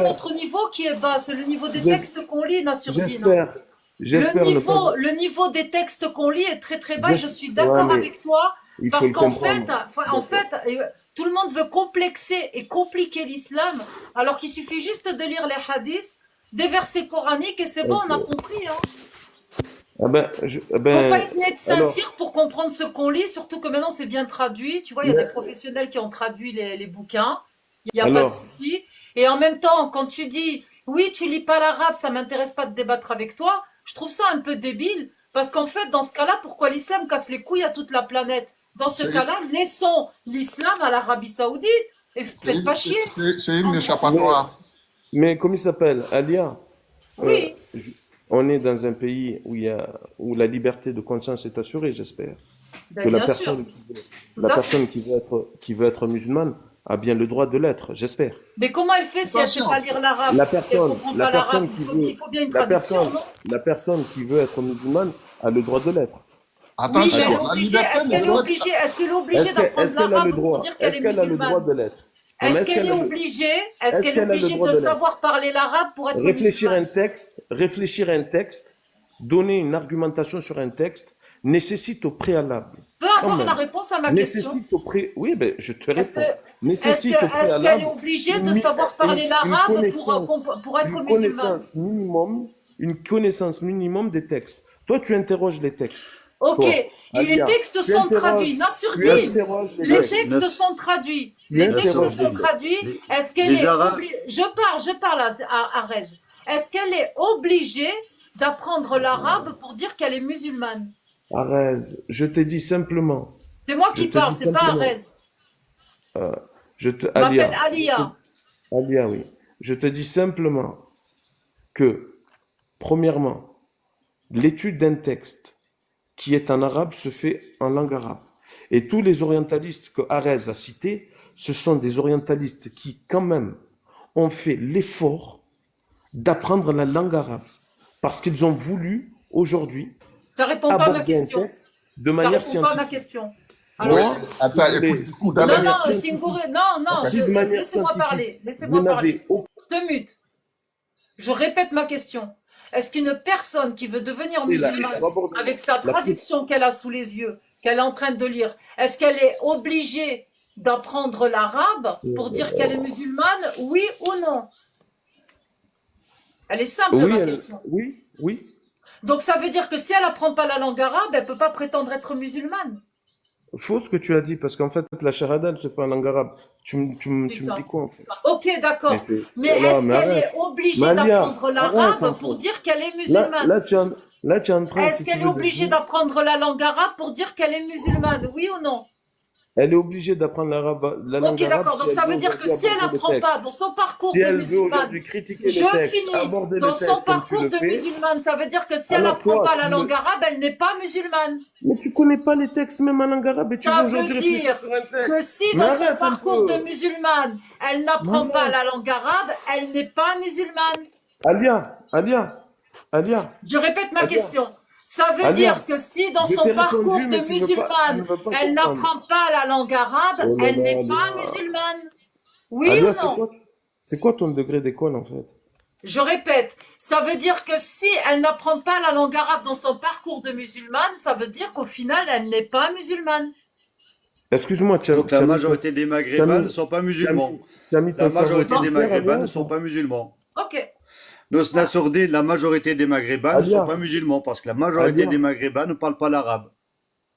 notre niveau qui est bas, c'est le niveau des textes qu'on lit, Nassurdine. J'espère Le niveau des textes qu'on lit est très très bas et je suis d'accord avec toi parce qu'en fait, tout le monde veut complexer et compliquer l'islam alors qu'il suffit juste de lire les hadiths, des versets coraniques et c'est bon, on a compris. Hein. Faut Pas être médecin sire pour comprendre ce qu'on lit, surtout que maintenant c'est bien traduit. Tu vois, il y a des professionnels qui ont traduit les bouquins. Il n'y a pas de souci. Et en même temps, quand tu dis oui, tu lis pas l'arabe, ça m'intéresse pas de débattre avec toi, je trouve ça un peu débile. Parce qu'en fait, dans ce cas-là, pourquoi l'islam casse les couilles à toute la planète? Dans ce cas-là, laissons l'islam à l'Arabie Saoudite. Et faites pas chier. C'est une échappatoire. Mais comment il s'appelle? Alia? Oui. On est dans un pays où la liberté de conscience est assurée, j'espère. Que la personne qui veut être musulmane a bien le droit de l'être, j'espère. Mais comment elle fait si elle ne sait pas lire l'arabe? La personne il faut bien une traduction, non? La personne qui veut être musulmane a le droit de l'être. Attention, oui, est-ce qu'elle est obligée d'apprendre l'arabe pour dire qu'elle est musulmane? Est-ce qu'elle a le droit de l'être? Est-ce qu'elle est obligée de savoir parler l'arabe pour être musulmane? Réfléchir un texte, donner une argumentation sur un texte, nécessite au préalable. Peut avoir la réponse à ma question. Oui, ben, je te réponds. Est-ce qu'elle est obligée de savoir parler l'arabe pour être musulmane? Une connaissance minimum des textes. Toi, tu interroges les textes. Ok, les textes sont traduits. Nassurdine, les textes sont traduits. Est-ce qu'elle est obligée? Je parle à Rez. Est-ce qu'elle est obligée d'apprendre l'arabe pour dire qu'elle est musulmane? Arez, je t'ai dit simplement. C'est moi qui parle, c'est pas Arez. Je m'appelle Alia. Alia, oui. Je te dis simplement que, premièrement, l'étude d'un texte qui est en arabe se fait en langue arabe. Et tous les orientalistes que Arez a cités, ce sont des orientalistes qui, quand même, ont fait l'effort d'apprendre la langue arabe. Parce qu'ils ont voulu, aujourd'hui, ça répond pas à ma question. De manière ça répond pas à ma question. Alors, attends, écoute, laissez-moi parler. Laissez-moi parler. 2 minutes. Je répète ma question. Est-ce qu'une personne qui veut devenir musulmane, avec sa traduction qu'elle a sous les yeux, qu'elle est en train de lire, est-ce qu'elle est obligée d'apprendre l'arabe pour dire qu'elle est musulmane, oui ou non? Elle est simple, ma question. Oui. Donc ça veut dire que si elle n'apprend pas la langue arabe, elle ne peut pas prétendre être musulmane. Faux ce que tu as dit, parce qu'en fait, la charada, elle se fait en langue arabe. Tu me dis quoi, en fait? Ok, d'accord. Mais est-ce qu'elle est obligée d'apprendre l'arabe pour dire qu'elle est musulmane? Là, tu es en train... Est-ce qu'elle est obligée d'apprendre la langue arabe pour dire qu'elle est musulmane? Oui ou non? Elle est obligée d'apprendre la langue arabe. Ok, d'accord. Donc ça veut dire que si elle n'apprend pas dans son parcours de musulmane, dans son parcours de musulmane, ça veut dire que si elle n'apprend pas la langue arabe, elle n'est pas musulmane. Mais tu connais pas les textes même en langue arabe et tu veux aujourd'hui réfléchir sur un texte. Que si dans son parcours de musulmane, elle n'apprend pas la langue arabe, elle n'est pas musulmane. Alia. Je répète ma question. Ça veut dire que si dans son parcours de musulmane, elle n'apprend pas la langue arabe, elle n'est pas musulmane. Oui ou non? C'est quoi ton degré d'école en fait? Je répète, ça veut dire que si elle n'apprend pas la langue arabe dans son parcours de musulmane, ça veut dire qu'au final, elle n'est pas musulmane. Excuse-moi, donc la majorité des Maghrébins ne sont pas musulmans. La majorité des Maghrébins ne sont pas musulmans. Ok. La majorité des Maghrébins ne sont pas musulmans parce que la majorité des Maghrébins ne parlent pas l'arabe.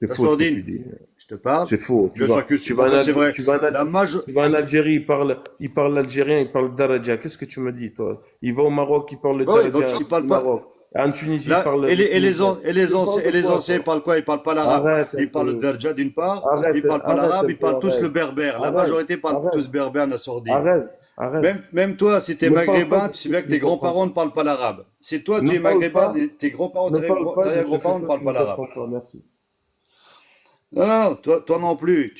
C'est faux ce que tu dis. Je te parle. C'est faux. Tu vas en Algérie, il parle l'algérien, il parle daraja. Qu'est-ce que tu me dis, toi? Il va au Maroc, il parle le daraja. Il parle pas. En Tunisie, il parle. Et les anciens parlent quoi? Ils parlent pas l'arabe. Ils parlent le daraja d'une part. Ils parlent pas l'arabe. Ils parlent tous le berbère. La majorité parle tous berbère, Nassourdine. Même toi, si tu es maghrébin, tu sais bien que tes grands-parents ne parlent pas l'arabe. Si toi, tu es maghrébin, tes grands-parents, tes grands-parents ne parlent pas l'arabe. Merci. Non, toi non plus.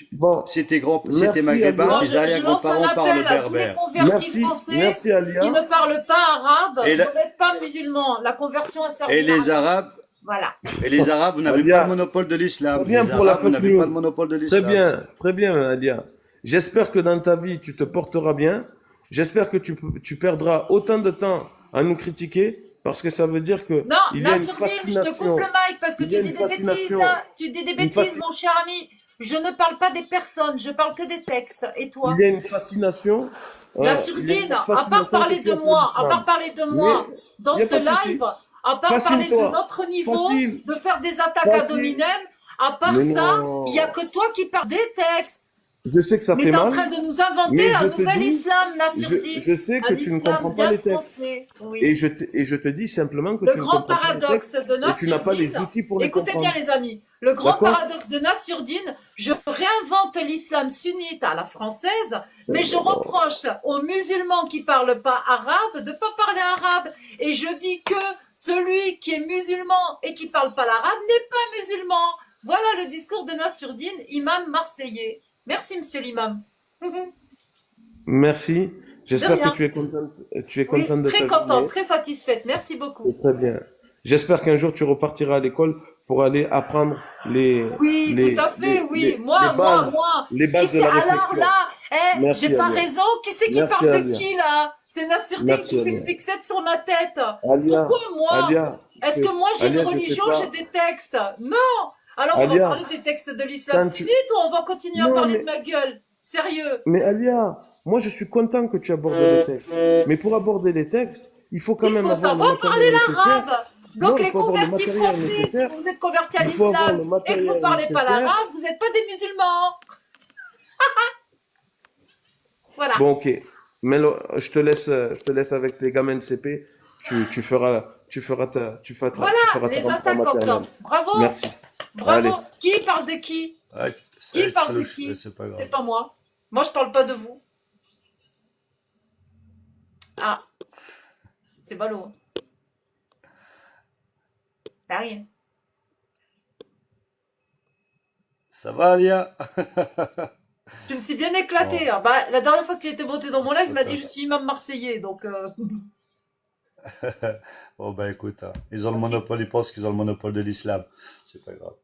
Si t'es maghrébin, tes arrière-grands-parents parlent berbère. Tous les convertis français qui ne parlent pas arabe, vous n'êtes pas musulmans. La conversion a servi. Et les Arabes, voilà. Et les Arabes, vous n'avez pas le monopole de l'islam. Très bien pour la fake news. Très bien, Alia. J'espère que dans ta vie, tu te porteras bien. J'espère que tu perdras autant de temps à nous critiquer parce que ça veut dire que Non, il y a une Nassourdine, je te fascination. coupe le mic parce que Il y a tu dis une des bêtises. fascination. Hein. Tu dis des bêtises, mon cher ami. Je ne parle pas des personnes, je parle que des textes. Et toi? Il y a une fascination. Nassourdine, à part parler de moi, dans ce live, à part parler de notre niveau, de faire des attaques à Dominem, à part ça, il n'y a que toi qui parles des textes. Je sais que ça fait Mais tu es mal. en train de nous inventer un nouvel islam, Nassourdine. Je sais que tu ne comprends pas les textes. Oui. Et je te dis simplement que le tu ne grand comprends pas les paradoxe textes de et tu n'as pas les Nassourdine. outils pour les Écoutez comprendre. bien, les amis. Le grand D'accord. paradoxe de Nassourdine, je réinvente l'islam sunnite à la française, mais je reproche aux musulmans qui parlent pas arabe de pas parler arabe. Et je dis que celui qui est musulman et qui parle pas l'arabe n'est pas musulman. Voilà le discours de Nassourdine, imam marseillais. Merci, monsieur l'imam. Merci. J'espère rien. que tu es contente. Tu es Oui, contente de très ta contente, journée. très satisfaite. Merci beaucoup. C'est très bien. J'espère qu'un jour tu repartiras à l'école pour aller apprendre Oui, tout à fait, oui. Moi. les bases Qui de c'est la alors réflexion. là? Merci, J'ai pas Alia. raison. Qui c'est qui Merci, parle de Alia. qui là? C'est Nassourdine Merci, qui fait Alia. une fixette sur ma tête. Alia, Pourquoi moi? Alia, Est-ce que moi j'ai une Alia, je sais religion, pas. j'ai des textes? Non. Alors on va Alia, parler des textes de l'islam quand tu- sunnite ou on va continuer à Non, parler mais- de ma gueule? Sérieux? Mais Alia, moi je suis content que tu abordes les textes. Mais pour aborder les textes, il faut quand Il même faut avoir le savoir parler matériel nécessaire. l'arabe. Non, Donc il les faut avoir le convertis matériel français, si nécessaire. vous êtes convertis à Il faut avoir le l'islam et que matériel vous parlez pas nécessaire. l'arabe, vous n'êtes pas des musulmans. Voilà. Bon, ok. Mais je te laisse avec les gamins de CP. Tu feras ta Voilà, les rentrée en attaques maternelle. encore. Bravo. Merci. Bravo. Allez. Qui parle de qui? Ouais, Qui parle de louche, qui? mais c'est pas grave. C'est pas moi. Moi, je parle pas de vous. Ah. C'est ballot. Hein. T'as rien. Ça va, Alia? Je me suis bien éclaté. Oh. Hein. Bah, la dernière fois qu'il était monté dans mon live, il m'a dit Peut-être. je suis imam marseillais. Donc, Bon, ben écoute, hein, ils ont le monopole, ils pensent qu'ils ont le monopole de l'islam. C'est pas grave.